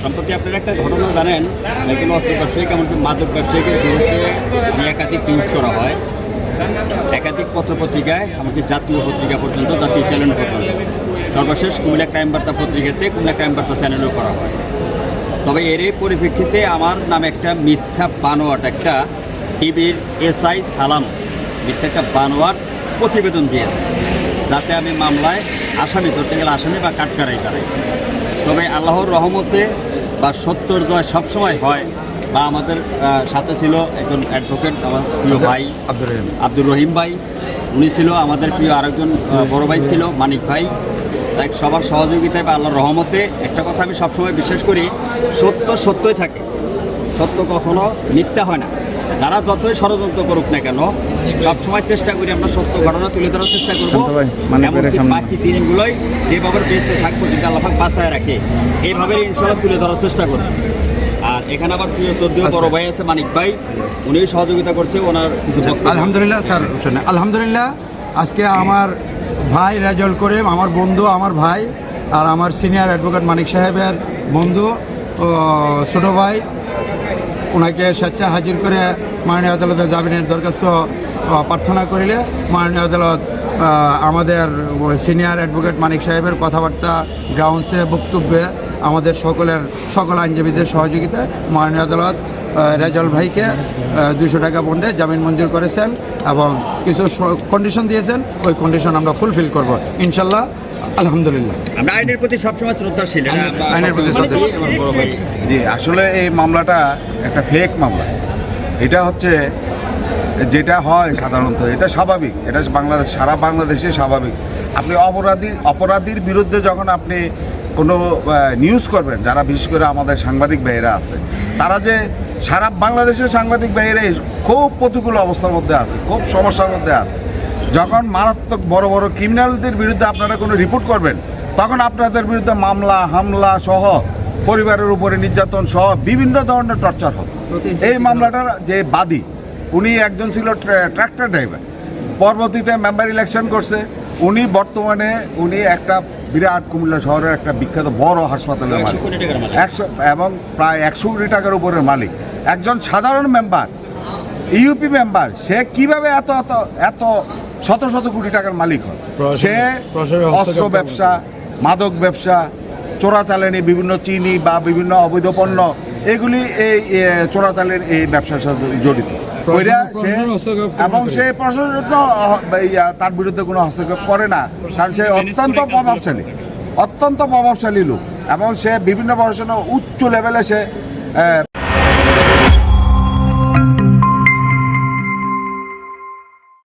সম্প্রতি আপনারা একটা ঘটনা জানেন, একজন অস্ত্র ব্যবসায়িক এমনকি মাদক ব্যবসায়ীদের বিরুদ্ধে একাধিক নিউজ করা হয়, একাধিক পত্রপত্রিকায়, এমনকি জাতীয় পত্রিকা পর্যন্ত, জাতীয় চ্যানেল পর্যন্ত, সর্বশেষ কুমিল্লা ক্রাইম বার্তা পত্রিকাতে কুমিল্লা ক্রাইম বার্তা চ্যানেলও করা হয়। তবে এর পরিপ্রেক্ষিতে আমার নামে একটা মিথ্যা বানোয়াট একটা টিভির এসআই সালাম মিথ্যা একটা বানোয়াট প্রতিবেদন দিয়েছে, যাতে আমি মামলায় আসামি ধরতে গেলে আসামি বা কাঠকারাই দাঁড়াই। তবে আল্লাহর রহমতে বা সত্যর জয় সবসময় হয়। বা আমাদের সাথে ছিল একজন অ্যাডভোকেট, আমার প্রিয় ভাই আব্দুর রহিম ভাই, উনি ছিল আমাদের প্রিয় আরেকজন বড় ভাই ছিল মানিক ভাই। তাই সবার সহযোগিতায় বা আল্লাহর রহমতে একটা কথা আমি সবসময় বিশ্বাস করি, সত্য সত্যই থাকে, সত্য কখনো মিথ্যা হয় না। যারা যতই ষড়যন্ত্র করুক না কেন, সবসময় চেষ্টা করি আমরা সত্য ঘটনা তুলে ধরার চেষ্টা করবো। এমনকি বাকি দিনগুলোই যেভাবে বেঁচে থাকবো, যদি আল্লাহ পাক বাঁচায় রাখে, এইভাবে ইনশাআল্লাহ তুলে ধরার চেষ্টা করবো। আর এখানে আবার প্রিয় চৌদ্দীয় বড় ভাই আছে মানিক ভাই, উনিও সহযোগিতা করছে। ওনার কিছু আলহামদুলিল্লাহ স্যার, আলহামদুলিল্লাহ। আজকে আমার ভাই রেজল করিম, আমার বন্ধু, আমার ভাই, আর আমার সিনিয়র অ্যাডভোকেট মানিক সাহেবের বন্ধু ছোটো ভাই, ওনাকে স্বেচ্ছা হাজির করে মাননীয় আদালতে জামিনের দরখাস্ত প্রার্থনা করিলে মাননীয় আদালত আমাদের সিনিয়র অ্যাডভোকেট মানিক সাহেবের কথাবার্তা, গ্রাউন্ডসে, বক্তব্যে, আমাদের সকল আইনজীবীদের সহযোগিতায় মাননীয় আদালত রেজল ভাইকে 200 টাকা বন্ডে জামিন মঞ্জুর করেছেন এবং কিছু কন্ডিশন দিয়েছেন। ওই কন্ডিশন আমরা ফুলফিল করব ইনশাল্লাহ, আলহামদুলিল্লাহ। আমরা আইনের প্রতি সবসময় শ্রদ্ধাশীল। আইনের প্রতি জি, আসলে এই মামলাটা একটা ফেক মামলা। এটা হচ্ছে যেটা হয় সাধারণত, এটা স্বাভাবিক, এটা সারা বাংলাদেশে স্বাভাবিক। আপনি অপরাধীর বিরুদ্ধে যখন আপনি কোনো নিউজ করবেন, যারা বিশেষ করে আমাদের সাংবাদিক ভাইয়েরা আছে, তারা যে সারা বাংলাদেশের সাংবাদিক ভাইয়েরাই খুব প্রতিকূল অবস্থার মধ্যে আছে, খুব সমস্যার মধ্যে আছে। যখন মারাত্মক বড় বড় ক্রিমিনালদের বিরুদ্ধে আপনারা কোনো রিপোর্ট করবেন, তখন আপনাদের বিরুদ্ধে মামলা, হামলা সহ, পরিবারের উপরে নির্যাতন সহ বিভিন্ন ধরনের টর্চার হবে। এই মামলাটার যে বাদী, উনি একজন ছিল ট্রাক্টর ড্রাইভার, পরবর্তীতে মেম্বার ইলেকশন করছে। বর্তমানে উনি একটা বিরাট কুমিল্লা শহরের একটা বিখ্যাত বড় হাসপাতালের মালিক, এবং প্রায় 100 কোটি টাকার উপরের মালিক। একজন সাধারণ মেম্বার, ইউপি মেম্বার, সে কিভাবে এত এত এত শত শত কোটি টাকার মালিক হয়? সে অস্ত্র ব্যবসা, মাদক ব্যবসা, চোরাচালানি, বিভিন্ন চিনি বা বিভিন্ন অবৈধ পণ্য, এগুলি এই চোরাচালানির এই ব্যবসার সাথে জড়িত। এবং সে প্রশাসন তার বিরুদ্ধে কোনো হস্তক্ষেপ করে না, কারণ সে অত্যন্ত প্রভাবশালী লোক, এবং সে বিভিন্ন প্রশাসনের উচ্চ লেভেলে সে